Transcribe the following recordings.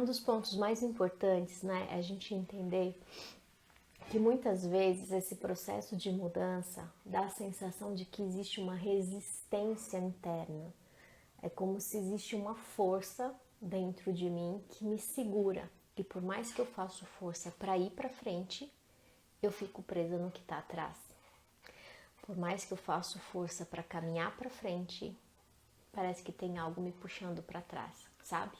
um dos pontos mais importantes, né, é a gente entender que muitas vezes esse processo de mudança dá a sensação de que existe uma resistência interna. É como se existe uma força dentro de mim que me segura. E por mais que eu faça força para ir para frente, eu fico presa no que está atrás. Por mais que eu faça força para caminhar para frente, parece que tem algo me puxando para trás, sabe?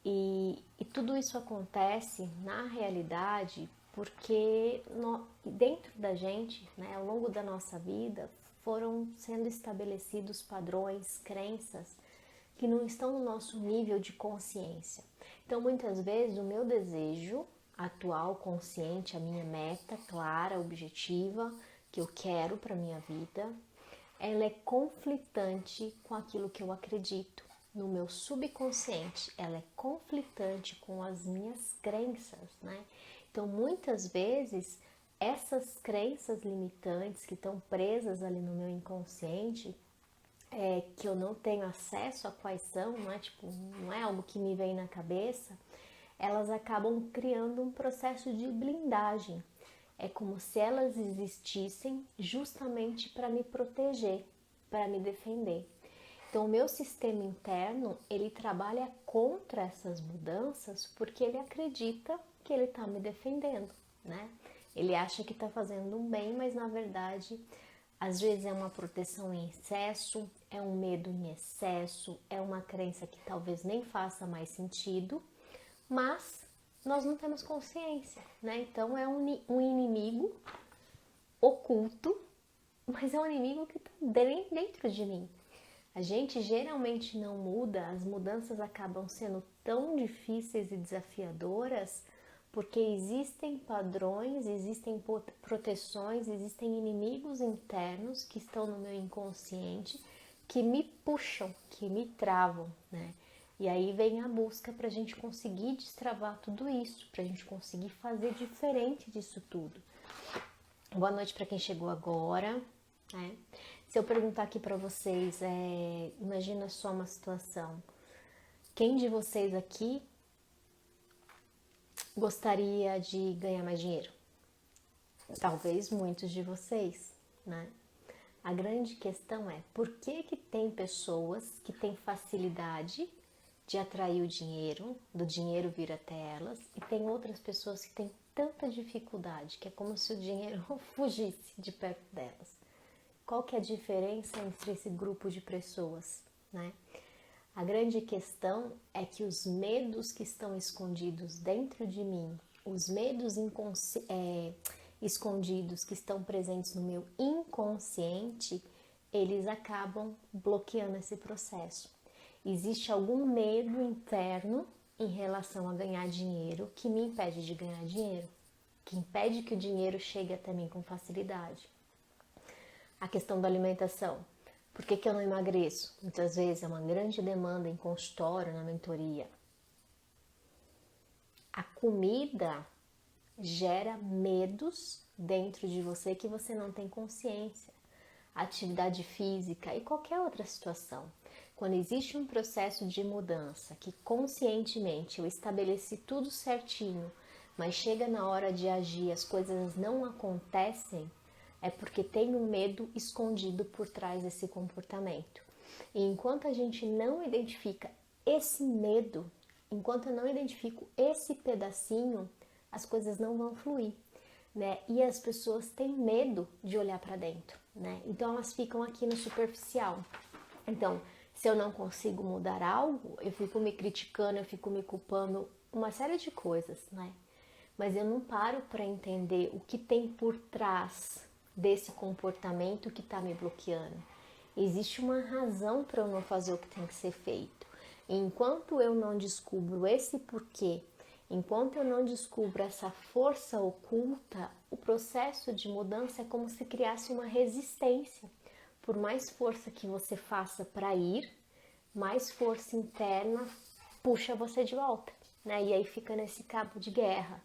E tudo isso acontece na realidade porque dentro da gente, né, ao longo da nossa vida, foram sendo estabelecidos padrões, crenças que não estão no nosso nível de consciência. Então, muitas vezes, o meu desejo atual, consciente, a minha meta clara, objetiva, que eu quero para minha vida, ela é conflitante com aquilo que eu acredito. No meu subconsciente, ela é conflitante com as minhas crenças, né? Então, muitas vezes, essas crenças limitantes que estão presas ali no meu inconsciente, que eu não tenho acesso a quais são, não é, tipo, não é algo que me vem na cabeça, elas acabam criando um processo de blindagem. É como se elas existissem justamente para me proteger, para me defender. Então, o meu sistema interno, ele trabalha contra essas mudanças porque ele acredita que ele está me defendendo, né? Ele acha que está fazendo um bem, mas na verdade, às vezes é uma proteção em excesso, é um medo em excesso, é uma crença que talvez nem faça mais sentido, mas nós não temos consciência, né? Então, é um inimigo oculto, mas é um inimigo que está dentro de mim. A gente geralmente não muda, as mudanças acabam sendo tão difíceis e desafiadoras porque existem padrões, existem proteções, existem inimigos internos que estão no meu inconsciente que me puxam, que me travam, né? E aí vem a busca para a gente conseguir destravar tudo isso, para a gente conseguir fazer diferente disso tudo. Boa noite para quem chegou agora, né? Se eu perguntar aqui para vocês, imagina só uma situação. Quem de vocês aqui gostaria de ganhar mais dinheiro? Talvez muitos de vocês, né? A grande questão é, por que tem pessoas que têm facilidade de atrair o dinheiro, do dinheiro vir até elas, e tem outras pessoas que têm tanta dificuldade, que é como se o dinheiro fugisse de perto delas? Qual que é a diferença entre esse grupo de pessoas, né? A grande questão é que os medos que estão escondidos dentro de mim, os medos escondidos que estão presentes no meu inconsciente, eles acabam bloqueando esse processo. Existe algum medo interno em relação a ganhar dinheiro que me impede de ganhar dinheiro, que impede que o dinheiro chegue até mim com facilidade. A questão da alimentação. Por que eu não emagreço? Muitas vezes é uma grande demanda em consultório, na mentoria. A comida gera medos dentro de você que você não tem consciência. A atividade física e qualquer outra situação. Quando existe um processo de mudança que conscientemente eu estabeleci tudo certinho, mas chega na hora de agir, as coisas não acontecem, é porque tem um medo escondido por trás desse comportamento. E enquanto a gente não identifica esse medo, enquanto eu não identifico esse pedacinho, as coisas não vão fluir, né? E as pessoas têm medo de olhar para dentro, né? Então elas ficam aqui no superficial. Então, se eu não consigo mudar algo, eu fico me criticando, eu fico me culpando, uma série de coisas, né? Mas eu não paro para entender o que tem por trás desse comportamento que está me bloqueando. Existe uma razão para eu não fazer o que tem que ser feito. E enquanto eu não descubro esse porquê, enquanto eu não descubro essa força oculta, o processo de mudança é como se criasse uma resistência. Por mais força que você faça para ir, mais força interna puxa você de volta, né? E aí fica nesse cabo de guerra.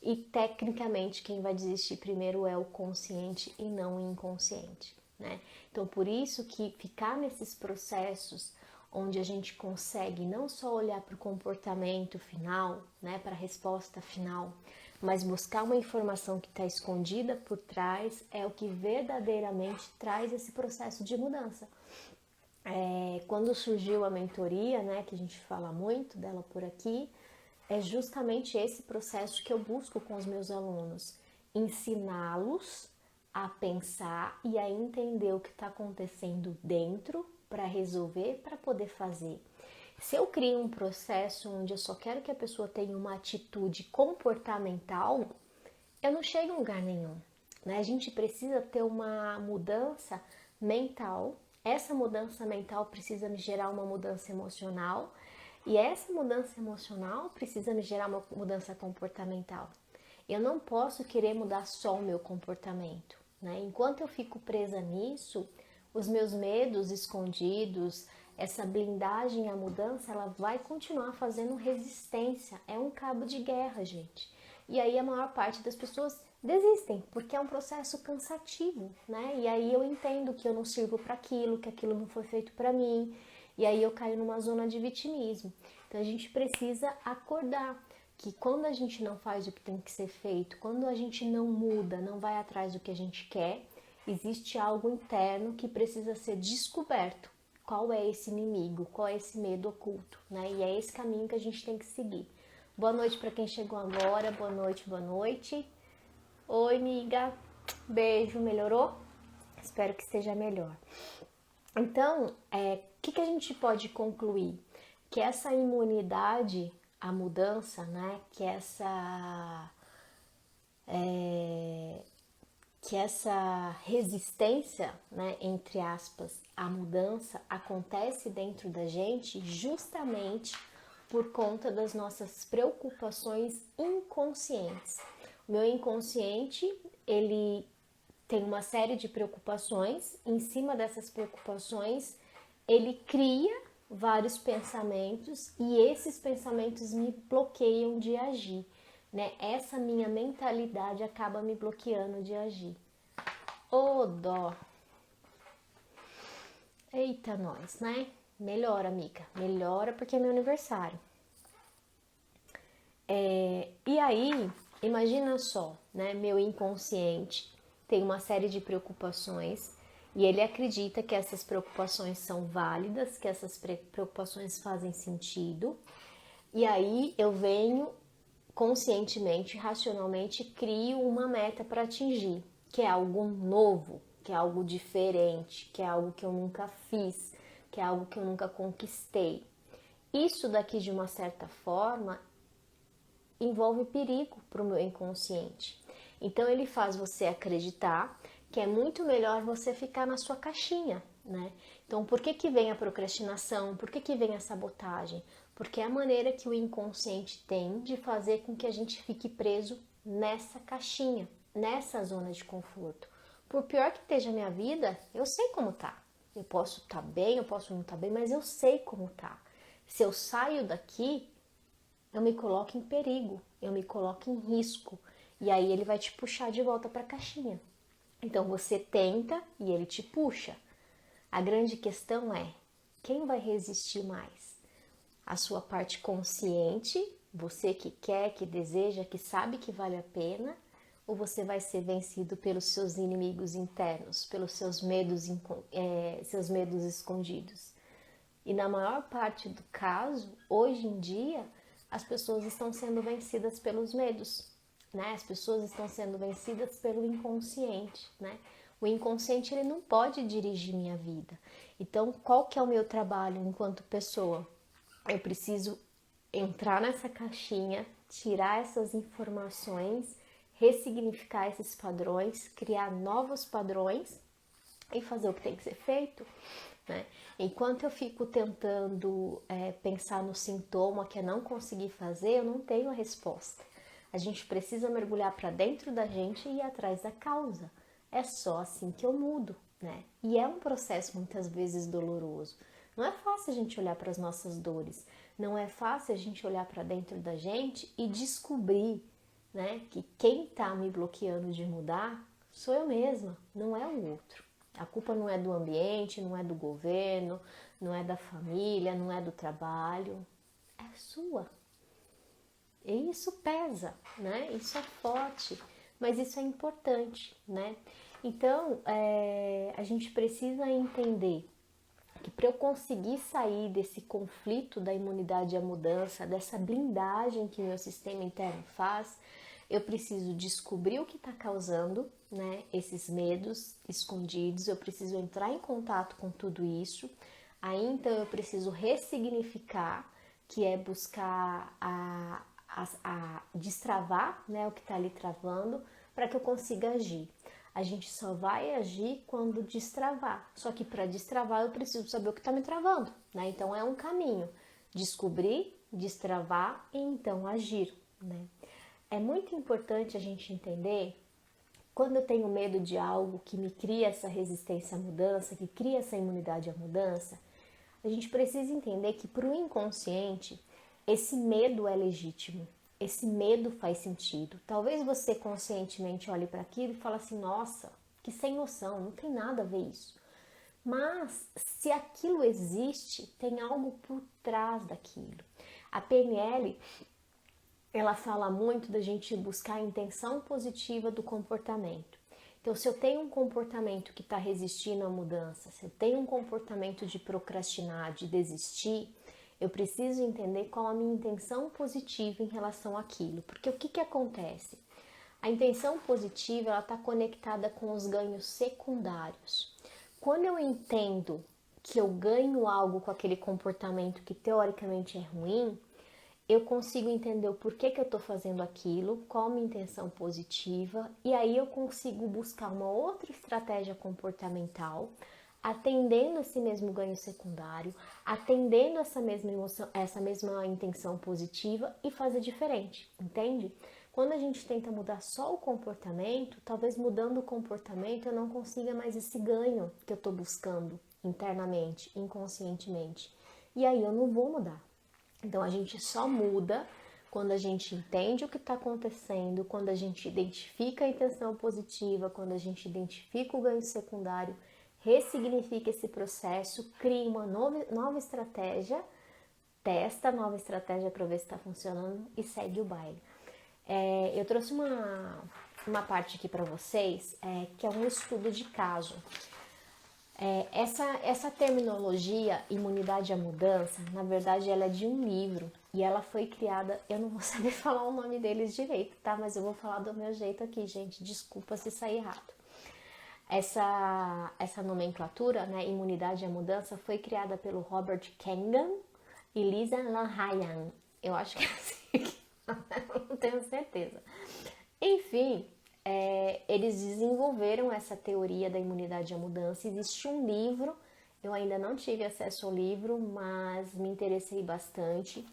E tecnicamente quem vai desistir primeiro é o consciente e não o inconsciente, né? Então por isso que ficar nesses processos onde a gente consegue não só olhar para o comportamento final, né, para a resposta final, mas buscar uma informação que está escondida por trás, é o que verdadeiramente traz esse processo de mudança. Quando surgiu a mentoria, né, que a gente fala muito dela por aqui, é justamente esse processo que eu busco com os meus alunos, ensiná-los a pensar e a entender o que está acontecendo dentro para resolver, para poder fazer. Se eu crio um processo onde eu só quero que a pessoa tenha uma atitude comportamental, eu não chego em lugar nenhum, né? A gente precisa ter uma mudança mental. Essa mudança mental precisa me gerar uma mudança emocional e essa mudança emocional precisa me gerar uma mudança comportamental. Eu não posso querer mudar só o meu comportamento, né? Enquanto eu fico presa nisso, os meus medos escondidos, essa blindagem à mudança, ela vai continuar fazendo resistência. É um cabo de guerra, gente. E aí a maior parte das pessoas desistem, porque é um processo cansativo, né? E aí eu entendo que eu não sirvo para aquilo, que aquilo não foi feito para mim, e aí eu caio numa zona de vitimismo. Então a gente precisa acordar que quando a gente não faz o que tem que ser feito, quando a gente não muda, não vai atrás do que a gente quer, existe algo interno que precisa ser descoberto. Qual é esse inimigo? Qual é esse medo oculto, né? E é esse caminho que a gente tem que seguir. Boa noite para quem chegou agora, boa noite, boa noite. Oi, amiga, beijo, melhorou? Espero que esteja melhor. Então, o que a gente pode concluir? Que essa imunidade à mudança, né? Que essa resistência, né, entre aspas, à mudança acontece dentro da gente justamente por conta das nossas preocupações inconscientes. O meu inconsciente, ele tem uma série de preocupações, em cima dessas preocupações, ele cria vários pensamentos e esses pensamentos me bloqueiam de agir, né? Essa minha mentalidade acaba me bloqueando de agir. Ô dó! Eita nós, né? Melhora, amiga, melhora porque é meu aniversário. E aí, imagina só, né? Meu inconsciente tem uma série de preocupações e ele acredita que essas preocupações são válidas, que essas preocupações fazem sentido. E aí eu venho conscientemente, racionalmente, crio uma meta para atingir, que é algo novo, que é algo diferente, que é algo que eu nunca fiz, que é algo que eu nunca conquistei. Isso daqui, de uma certa forma, envolve perigo para o meu inconsciente. Então ele faz você acreditar que é muito melhor você ficar na sua caixinha, né? Então por que vem a procrastinação? Por que vem a sabotagem? Porque é a maneira que o inconsciente tem de fazer com que a gente fique preso nessa caixinha, nessa zona de conforto. Por pior que esteja a minha vida, eu sei como tá. Eu posso estar bem, eu posso não estar bem, mas eu sei como tá. Se eu saio daqui, eu me coloco em perigo, eu me coloco em risco. E aí ele vai te puxar de volta para a caixinha. Então você tenta e ele te puxa. A grande questão é, quem vai resistir mais? A sua parte consciente, você que quer, que deseja, que sabe que vale a pena, ou você vai ser vencido pelos seus inimigos internos, pelos seus medos escondidos? E na maior parte do caso, hoje em dia, as pessoas estão sendo vencidas pelos medos, né? As pessoas estão sendo vencidas pelo inconsciente, né? O inconsciente, ele não pode dirigir minha vida. Então, qual que é o meu trabalho enquanto pessoa? Eu preciso entrar nessa caixinha, tirar essas informações, ressignificar esses padrões, criar novos padrões e fazer o que tem que ser feito, né? Enquanto eu fico tentando pensar no sintoma que eu não consegui fazer, eu não tenho a resposta. A gente precisa mergulhar para dentro da gente e ir atrás da causa. É só assim que eu mudo, né? E é um processo muitas vezes doloroso. Não é fácil a gente olhar para as nossas dores. Não é fácil a gente olhar para dentro da gente e descobrir, né, que quem está me bloqueando de mudar sou eu mesma, não é o outro. A culpa não é do ambiente, não é do governo, não é da família, não é do trabalho, é sua. E isso pesa, né? Isso é forte, mas isso é importante, né? Então, a gente precisa entender que para eu conseguir sair desse conflito da imunidade à mudança, dessa blindagem que meu sistema interno faz, eu preciso descobrir o que está causando, né, esses medos escondidos, eu preciso entrar em contato com tudo isso, aí então eu preciso ressignificar, que é buscar a destravar, né, o que está ali travando, para que eu consiga agir. A gente só vai agir quando destravar. Só que para destravar eu preciso saber o que está me travando, né? Então é um caminho. Descobrir, destravar e então agir, né? É muito importante a gente entender quando eu tenho medo de algo que me cria essa resistência à mudança, que cria essa imunidade à mudança, a gente precisa entender que para o inconsciente esse medo é legítimo. Esse medo faz sentido. Talvez você conscientemente olhe para aquilo e fale assim, nossa, que sem noção, não tem nada a ver isso. Mas se aquilo existe, tem algo por trás daquilo. A PNL, ela fala muito da gente buscar a intenção positiva do comportamento. Então, se eu tenho um comportamento que está resistindo à mudança, se eu tenho um comportamento de procrastinar, de desistir, eu preciso entender qual a minha intenção positiva em relação àquilo. Porque o que acontece? A intenção positiva está conectada com os ganhos secundários. Quando eu entendo que eu ganho algo com aquele comportamento que teoricamente é ruim, eu consigo entender o porquê que eu estou fazendo aquilo, qual a minha intenção positiva, e aí eu consigo buscar uma outra estratégia comportamental atendendo esse mesmo ganho secundário, atendendo essa mesma emoção, essa mesma intenção positiva e fazer diferente, entende? Quando a gente tenta mudar só o comportamento, talvez mudando o comportamento eu não consiga mais esse ganho que eu estou buscando internamente, inconscientemente. E aí eu não vou mudar. Então a gente só muda quando a gente entende o que está acontecendo, quando a gente identifica a intenção positiva, quando a gente identifica o ganho secundário, ressignifica esse processo, cria uma nova estratégia, testa a nova estratégia para ver se está funcionando e segue o baile. Eu trouxe uma parte aqui para vocês, que é um estudo de caso. Essa terminologia, imunidade à mudança, na verdade ela é de um livro e ela foi criada, eu não vou saber falar o nome deles direito, tá? Mas eu vou falar do meu jeito aqui, gente, desculpa se sair errado. Essa nomenclatura, né, imunidade à mudança, foi criada pelo Robert Kengan e Lisa Lanhayan. Eu acho que é assim, não tenho certeza. Enfim, eles desenvolveram essa teoria da imunidade à mudança. Existe um livro, eu ainda não tive acesso ao livro, mas me interessei bastante.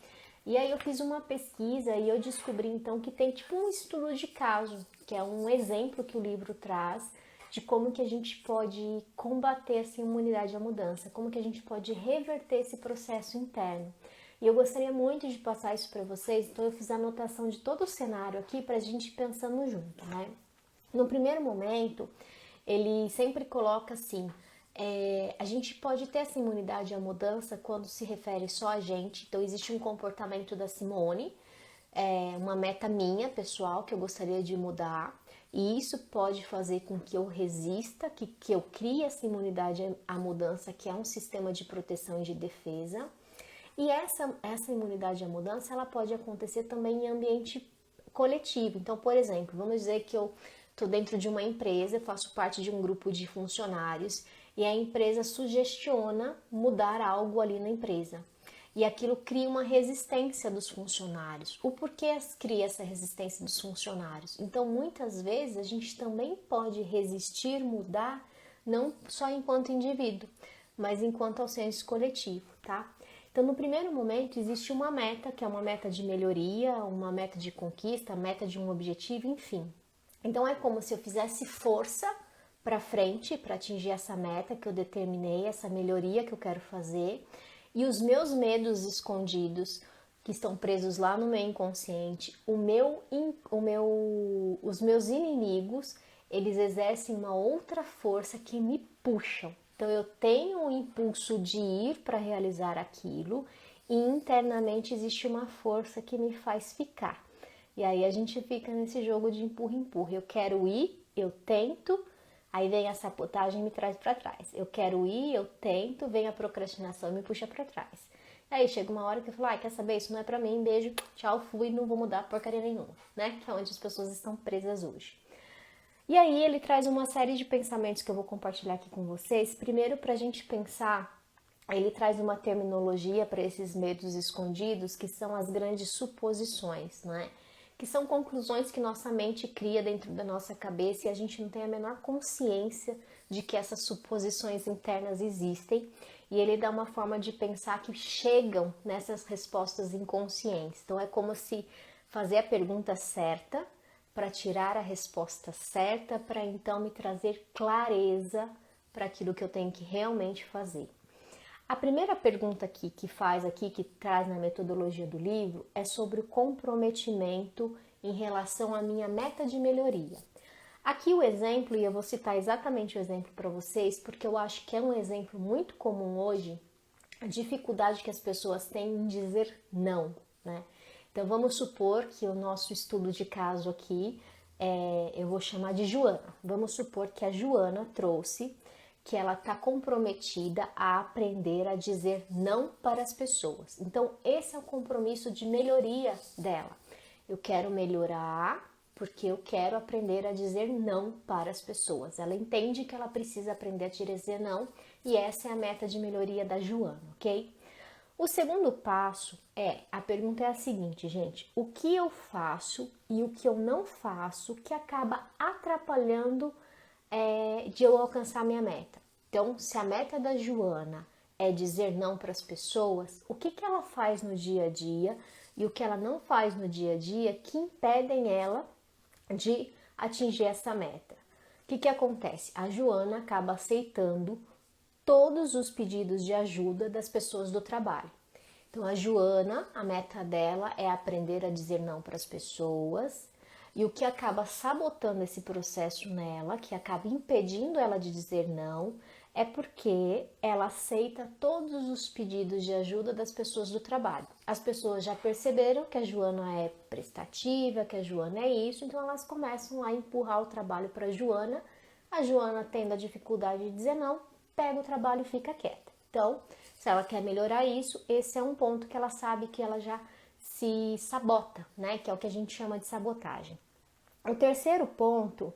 E aí eu fiz uma pesquisa e eu descobri então que tem tipo um estudo de caso, que é um exemplo que o livro traz de como que a gente pode combater essa imunidade à mudança, como que a gente pode reverter esse processo interno. E eu gostaria muito de passar isso para vocês, então eu fiz a anotação de todo o cenário aqui para a gente ir pensando junto, né? No primeiro momento, ele sempre coloca assim, a gente pode ter essa imunidade à mudança quando se refere só a gente, então existe um comportamento da Simone, uma meta minha, pessoal, que eu gostaria de mudar, e isso pode fazer com que eu resista, que eu crie essa imunidade à mudança, que é um sistema de proteção e de defesa. E essa imunidade à mudança, ela pode acontecer também em ambiente coletivo. Então, por exemplo, vamos dizer que eu estou dentro de uma empresa, faço parte de um grupo de funcionários e a empresa sugestiona mudar algo ali na empresa. E aquilo cria uma resistência dos funcionários. O porquê cria essa resistência dos funcionários? Então, muitas vezes, a gente também pode resistir, mudar, não só enquanto indivíduo, mas enquanto ao senso coletivo, tá? Então, no primeiro momento, existe uma meta, que é uma meta de melhoria, uma meta de conquista, meta de um objetivo, enfim. Então, é como se eu fizesse força para frente, para atingir essa meta que eu determinei, essa melhoria que eu quero fazer, e os meus medos escondidos, que estão presos lá no meu inconsciente, os meus inimigos, eles exercem uma outra força que me puxam, Então eu tenho o impulso de ir para realizar aquilo e internamente existe uma força que me faz ficar. E aí a gente fica nesse jogo de empurra-empurra. Eu quero ir, eu tento, aí vem a sabotagem e me traz para trás. Eu quero ir, eu tento, vem a procrastinação e me puxa para trás. Aí chega uma hora que eu falo, quer saber, isso não é pra mim, beijo, tchau, fui, não vou mudar porcaria nenhuma, né? Que é onde as pessoas estão presas hoje. E aí ele traz uma série de pensamentos que eu vou compartilhar aqui com vocês. Primeiro, pra gente pensar, ele traz uma terminologia para esses medos escondidos, que são as grandes suposições, né? Que são conclusões que nossa mente cria dentro da nossa cabeça e a gente não tem a menor consciência de que essas suposições internas existem. E ele dá uma forma de pensar que chegam nessas respostas inconscientes. Então é como se fazer a pergunta certa para tirar a resposta certa, para então me trazer clareza para aquilo que eu tenho que realmente fazer. A primeira pergunta aqui que faz aqui, que traz na metodologia do livro, é sobre o comprometimento em relação à minha meta de melhoria. Aqui o exemplo, e eu vou citar exatamente o exemplo para vocês, porque eu acho que é um exemplo muito comum hoje, a dificuldade que as pessoas têm em dizer não, né? Então vamos supor que o nosso estudo de caso aqui, eu vou chamar de Joana. Vamos supor que a Joana trouxe que ela está comprometida a aprender a dizer não para as pessoas. Então, esse é o compromisso de melhoria dela. Eu quero melhorar porque eu quero aprender a dizer não para as pessoas. Ela entende que ela precisa aprender a dizer não e essa é a meta de melhoria da Joana, ok? O segundo passo a pergunta é a seguinte, gente: o que eu faço e o que eu não faço que acaba atrapalhando de eu alcançar minha meta? Então, se a meta da Joana é dizer não para as pessoas, o que ela faz no dia a dia e o que ela não faz no dia a dia que impedem ela de atingir essa meta? O que acontece? A Joana acaba aceitando todos os pedidos de ajuda das pessoas do trabalho. Então, a Joana, a meta dela é aprender a dizer não para as pessoas, e o que acaba sabotando esse processo nela, que acaba impedindo ela de dizer não, é porque ela aceita todos os pedidos de ajuda das pessoas do trabalho. As pessoas já perceberam que a Joana é prestativa, que a Joana é isso, então elas começam a empurrar o trabalho para a Joana tendo a dificuldade de dizer não, pega o trabalho e fica quieta. Então, se ela quer melhorar isso, esse é um ponto que ela sabe que ela já se sabota, né? Que é o que a gente chama de sabotagem. O terceiro ponto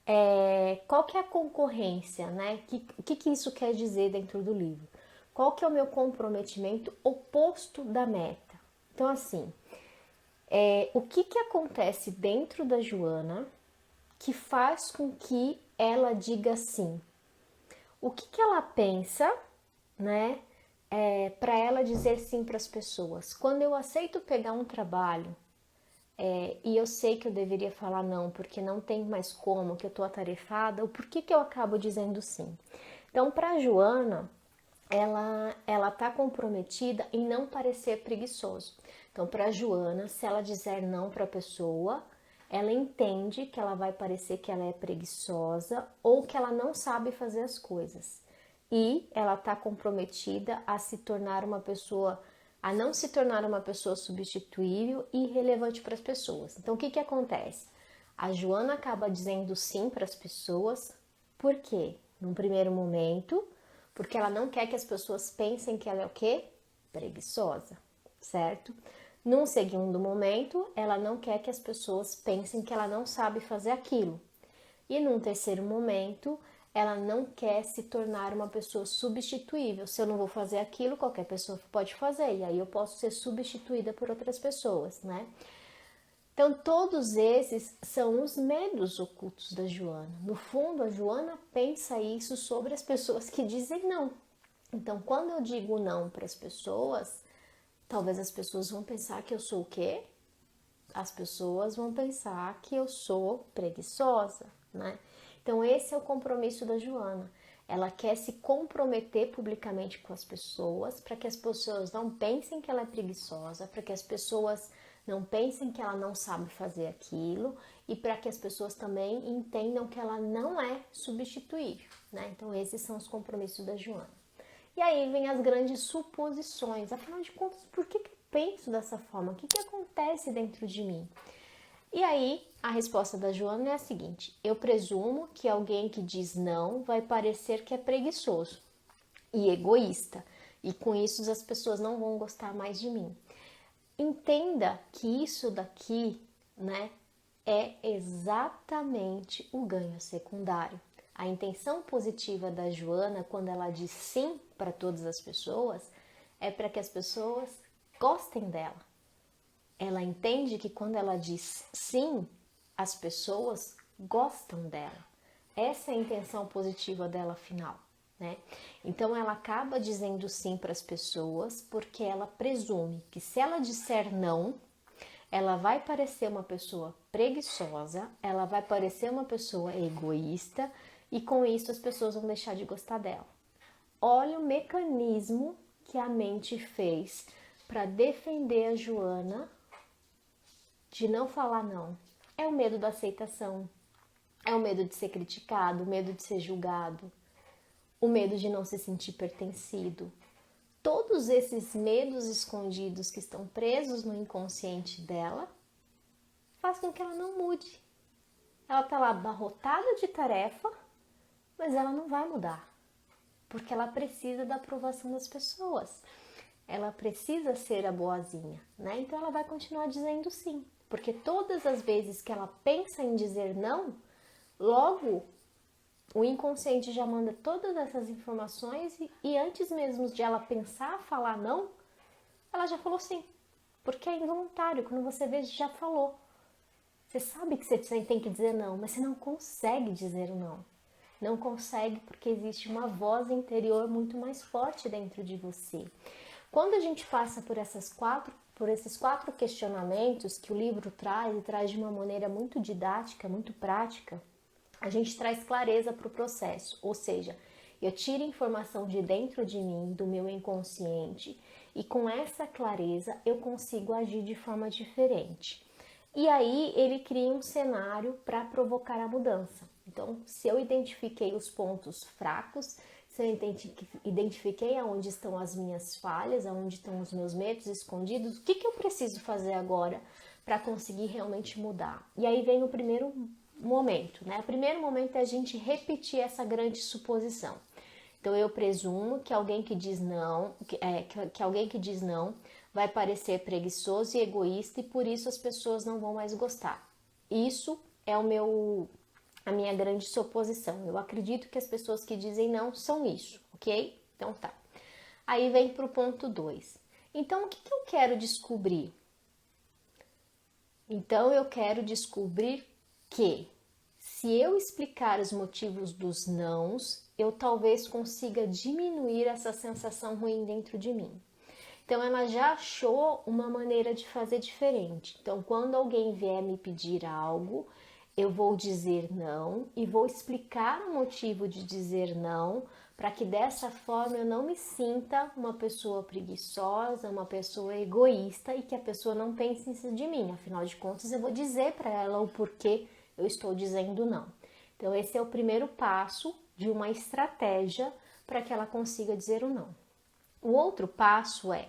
é qual que é a concorrência, né? O que isso quer dizer dentro do livro? Qual que é o meu comprometimento oposto da meta? Então, assim, o que acontece dentro da Joana que faz com que ela diga sim? O que ela pensa, né? Para ela dizer sim para as pessoas. Quando eu aceito pegar um trabalho e eu sei que eu deveria falar não porque não tem mais como, que eu estou atarefada, o porquê que eu acabo dizendo sim? Então, para a Joana, ela está comprometida em não parecer preguiçoso. Então, para a Joana, se ela dizer não para a pessoa, ela entende que ela vai parecer que ela é preguiçosa ou que ela não sabe fazer as coisas. E ela está comprometida a se tornar uma pessoa, a não se tornar uma pessoa substituível e relevante para as pessoas. Então, o que acontece? A Joana acaba dizendo sim para as pessoas, por quê? Num primeiro momento, porque ela não quer que as pessoas pensem que ela é o quê? Preguiçosa, certo? Num segundo momento, ela não quer que as pessoas pensem que ela não sabe fazer aquilo. E num terceiro momento, ela não quer se tornar uma pessoa substituível. Se eu não vou fazer aquilo, qualquer pessoa pode fazer. E aí eu posso ser substituída por outras pessoas, né? Então, todos esses são os medos ocultos da Joana. No fundo, a Joana pensa isso sobre as pessoas que dizem não. Então, quando eu digo não para as pessoas, talvez as pessoas vão pensar que eu sou o quê? As pessoas vão pensar que eu sou preguiçosa, né? Então, esse é o compromisso da Joana. Ela quer se comprometer publicamente com as pessoas para que as pessoas não pensem que ela é preguiçosa, para que as pessoas Não pensem que ela não sabe fazer aquilo e para que as pessoas também entendam que ela não é substituível, né? Então esses são os compromissos da Joana. E aí vem as grandes suposições. Afinal de contas, por que eu penso dessa forma? O que acontece dentro de mim? E aí, a resposta da Joana é a seguinte: eu presumo que alguém que diz não vai parecer que é preguiçoso e egoísta, e com isso as pessoas não vão gostar mais de mim. Entenda que isso daqui, né, é exatamente o ganho secundário. A intenção positiva da Joana, quando ela diz sim para todas as pessoas, é para que as pessoas gostem dela. Ela entende que quando ela diz sim, as pessoas gostam dela. Essa é a intenção positiva dela final, né? Então ela acaba dizendo sim para as pessoas porque ela presume que se ela disser não, ela vai parecer uma pessoa preguiçosa, ela vai parecer uma pessoa egoísta e com isso as pessoas vão deixar de gostar dela. Olha o mecanismo que a mente fez para defender a Joana de não falar não. É o medo da aceitação, é o medo de ser criticado, o medo de ser julgado, o medo de não se sentir pertencido. Todos esses medos escondidos que estão presos no inconsciente dela faz com que ela não mude. Ela está lá abarrotada de tarefa, mas ela não vai mudar, porque ela precisa da aprovação das pessoas. Ela precisa ser a boazinha, né? Então ela vai continuar dizendo sim, porque todas as vezes que ela pensa em dizer não, logo o inconsciente já manda todas essas informações e antes mesmo de ela pensar falar não, ela já falou sim, porque é involuntário, quando você vê, já falou. Você sabe que você tem que dizer não, mas você não consegue dizer o não. Não consegue porque existe uma voz interior muito mais forte dentro de você. Quando a gente passa por esses quatro questionamentos que o livro traz e traz de uma maneira muito didática, muito prática, a gente traz clareza para o processo, ou seja, eu tiro informação de dentro de mim, do meu inconsciente, e com essa clareza eu consigo agir de forma diferente. E aí ele cria um cenário para provocar a mudança. Então, se eu identifiquei os pontos fracos, se eu identifiquei aonde estão as minhas falhas, aonde estão os meus medos escondidos, o que eu preciso fazer agora para conseguir realmente mudar? E aí vem o primeiro momento, né? O primeiro momento é a gente repetir essa grande suposição. Então eu presumo que alguém que diz não, que alguém que diz não vai parecer preguiçoso e egoísta e por isso as pessoas não vão mais gostar. Isso é a minha grande suposição. Eu acredito que as pessoas que dizem não são isso, ok? Então tá. Aí vem para o ponto 2. Então o que eu quero descobrir? Então eu quero descobrir que se eu explicar os motivos dos nãos, eu talvez consiga diminuir essa sensação ruim dentro de mim. Então ela já achou uma maneira de fazer diferente. Então quando alguém vier me pedir algo, eu vou dizer não e vou explicar o motivo de dizer não, para que dessa forma eu não me sinta uma pessoa preguiçosa, uma pessoa egoísta e que a pessoa não pense isso de mim. Afinal de contas, eu vou dizer para ela o porquê eu estou dizendo não. Então esse é o primeiro passo de uma estratégia para que ela consiga dizer o não. O outro passo é,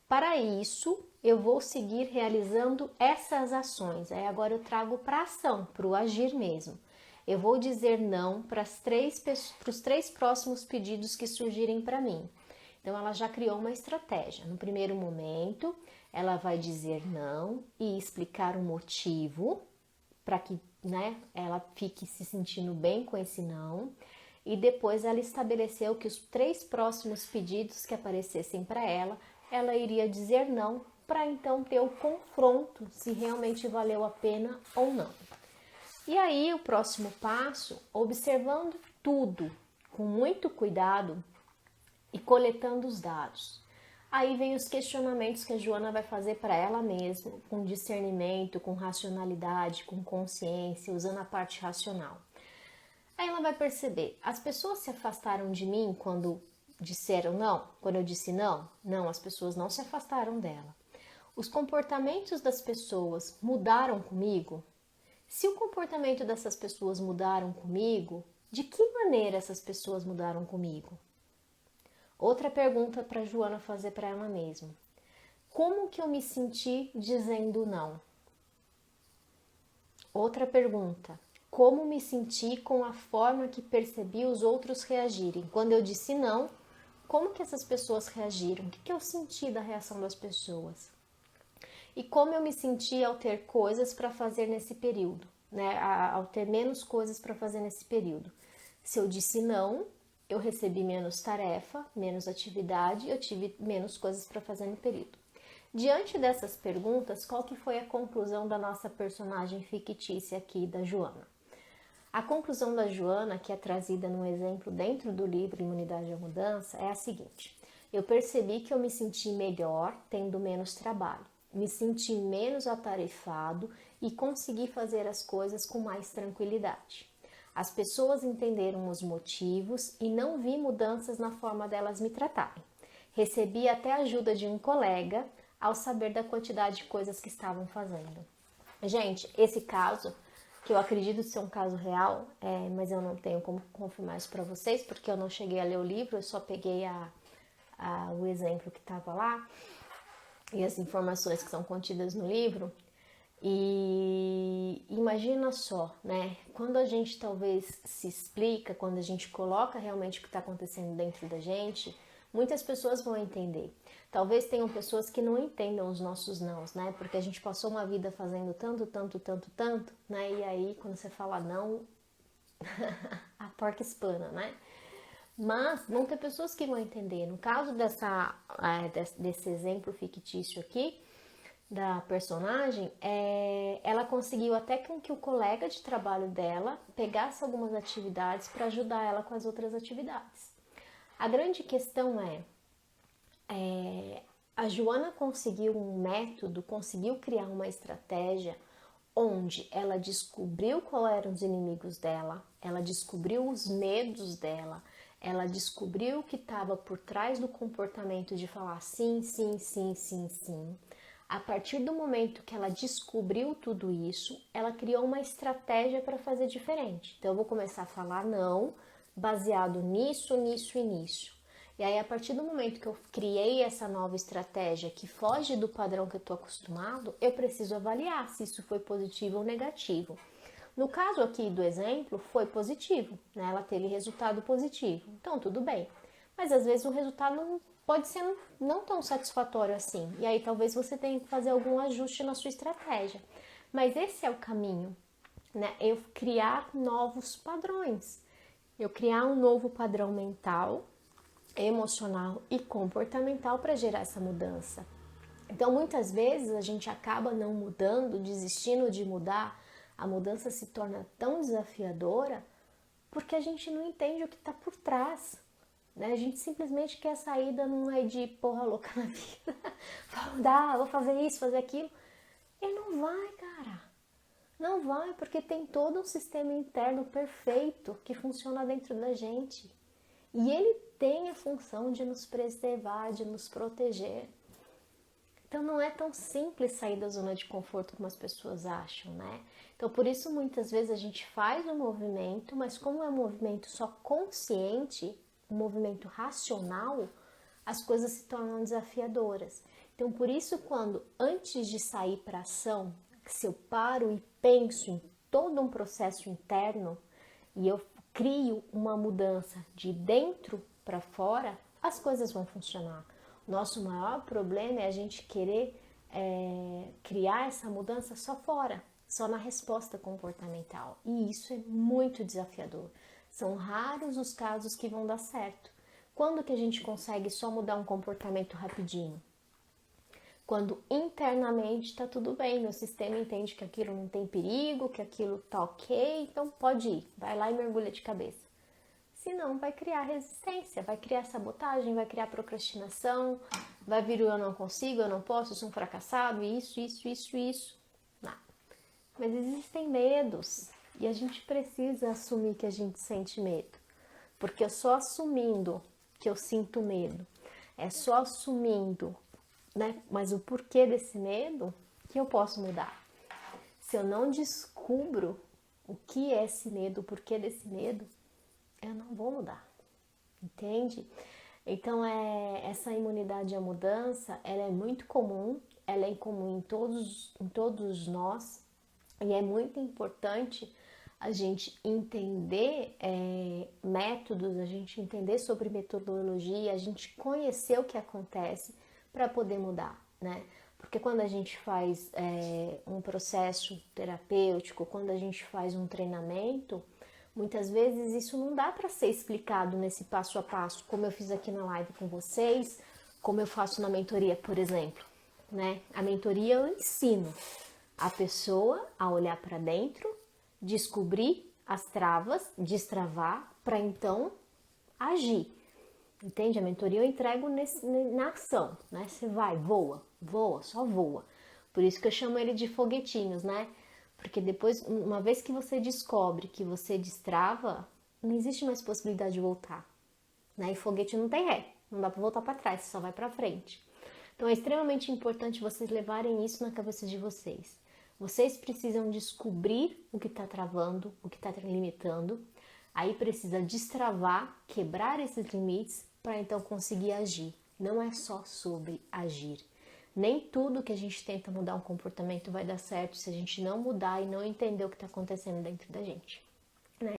para isso, eu vou seguir realizando essas ações. Aí agora eu trago para a ação, para o agir mesmo. Eu vou dizer não para os 3 próximos pedidos que surgirem para mim. Então ela já criou uma estratégia. No primeiro momento, ela vai dizer não e explicar o motivo para que, né, ela fique se sentindo bem com esse não. E depois ela estabeleceu que os 3 próximos pedidos que aparecessem para ela iria dizer não, para então ter o confronto se realmente valeu a pena ou não. E aí o próximo passo, observando tudo com muito cuidado e coletando os dados. Aí vem os questionamentos que a Joana vai fazer para ela mesma, com discernimento, com racionalidade, com consciência, usando a parte racional. Aí ela vai perceber, as pessoas se afastaram de mim quando disseram não? Quando eu disse não? Não, as pessoas não se afastaram dela. Os comportamentos das pessoas mudaram comigo? Se o comportamento dessas pessoas mudaram comigo, de que maneira essas pessoas mudaram comigo? Outra pergunta para Joana fazer para ela mesma. Como que eu me senti dizendo não? Outra pergunta. Como me senti com a forma que percebi os outros reagirem? Quando eu disse não, como que essas pessoas reagiram? O que eu senti da reação das pessoas? E como eu me senti ao ter coisas para fazer nesse período, né? Ao ter menos coisas para fazer nesse período. Se eu disse não, eu recebi menos tarefa, menos atividade, eu tive menos coisas para fazer no período. Diante dessas perguntas, qual que foi a conclusão da nossa personagem fictícia aqui, da Joana? A conclusão da Joana, que é trazida no exemplo dentro do livro Imunidade à Mudança, é a seguinte. Eu percebi que eu me senti melhor tendo menos trabalho. Me senti menos atarefado e consegui fazer as coisas com mais tranquilidade. As pessoas entenderam os motivos e não vi mudanças na forma delas me tratarem. Recebi até a ajuda de um colega ao saber da quantidade de coisas que estavam fazendo. Gente, esse caso, que eu acredito ser um caso real, mas eu não tenho como confirmar isso para vocês, porque eu não cheguei a ler o livro, eu só peguei o exemplo que estava lá e as informações que são contidas no livro. E imagina só, né? Quando a gente talvez se explica, quando a gente coloca realmente o que está acontecendo dentro da gente, muitas pessoas vão entender. Talvez tenham pessoas que não entendam os nossos nãos, né? Porque a gente passou uma vida fazendo tanto, né? E aí, quando você fala não, a porca espana, né? Mas vão ter pessoas que vão entender. No caso desse exemplo fictício aqui, da personagem, ela conseguiu até que o colega de trabalho dela pegasse algumas atividades para ajudar ela com as outras atividades. A grande questão a Joana conseguiu um método, conseguiu criar uma estratégia onde ela descobriu quais eram os inimigos dela, ela descobriu os medos dela, ela descobriu o que estava por trás do comportamento de falar sim, sim, sim, sim, sim. A partir do momento que ela descobriu tudo isso, ela criou uma estratégia para fazer diferente. Então, eu vou começar a falar não, baseado nisso, nisso e nisso. E aí, a partir do momento que eu criei essa nova estratégia que foge do padrão que eu estou acostumado, eu preciso avaliar se isso foi positivo ou negativo. No caso aqui do exemplo, foi positivo, né? Ela teve resultado positivo. Então, tudo bem. Mas, às vezes, o resultado pode ser não tão satisfatório assim. E aí talvez você tenha que fazer algum ajuste na sua estratégia. Mas esse é o caminho, né? Eu criar novos padrões. Eu criar um novo padrão mental, emocional e comportamental para gerar essa mudança. Então, muitas vezes a gente acaba não mudando, desistindo de mudar. A mudança se torna tão desafiadora porque a gente não entende o que está por trás. A gente simplesmente quer sair dando um aí de porra louca na vida. Vou fazer isso, fazer aquilo. E não vai, cara. Não vai, porque tem todo um sistema interno perfeito que funciona dentro da gente. E ele tem a função de nos preservar, de nos proteger. Então não é tão simples sair da zona de conforto como as pessoas acham, né? Então por isso muitas vezes a gente faz um movimento, mas como é um movimento só consciente, um movimento racional, as coisas se tornam desafiadoras. Então, por isso, quando antes de sair para ação, se eu paro e penso em todo um processo interno e eu crio uma mudança de dentro para fora, as coisas vão funcionar. Nosso maior problema é a gente querer criar essa mudança só fora, só na resposta comportamental. E isso é muito desafiador. São raros os casos que vão dar certo. Quando que a gente consegue só mudar um comportamento rapidinho? Quando internamente está tudo bem, meu sistema entende que aquilo não tem perigo, que aquilo tá ok, então pode ir, vai lá e mergulha de cabeça. Senão vai criar resistência, vai criar sabotagem, vai criar procrastinação, vai vir o eu não consigo, eu não posso, eu sou um fracassado, isso. Não. Mas existem medos. E a gente precisa assumir que a gente sente medo. Porque é só assumindo que eu sinto medo. É só assumindo né? Mas o porquê desse medo que eu posso mudar. Se eu não descubro o que é esse medo, o porquê desse medo, eu não vou mudar, entende? Então, essa imunidade à mudança, ela é muito comum, ela é comum em todos nós, e é muito importante a gente entender métodos, a gente entender sobre metodologia, a gente conhecer o que acontece para poder mudar, né? Porque quando a gente faz um processo terapêutico, quando a gente faz um treinamento, muitas vezes isso não dá para ser explicado nesse passo a passo, como eu fiz aqui na live com vocês, como eu faço na mentoria, por exemplo, né? A mentoria eu ensino a pessoa a olhar para dentro, descobrir as travas, destravar, para então agir. Entende? A mentoria eu entrego na ação, né? Você vai, voa, voa, só voa. Por isso que eu chamo ele de foguetinhos, né? Porque depois, uma vez que você descobre que você destrava, não existe mais possibilidade de voltar, né? E foguete não tem ré, não dá para voltar para trás, você só vai para frente. Então é extremamente importante vocês levarem isso na cabeça de vocês. Vocês precisam descobrir o que está travando, o que está limitando. Aí precisa destravar, quebrar esses limites para então conseguir agir. Não é só sobre agir. Nem tudo que a gente tenta mudar um comportamento vai dar certo se a gente não mudar e não entender o que está acontecendo dentro da gente.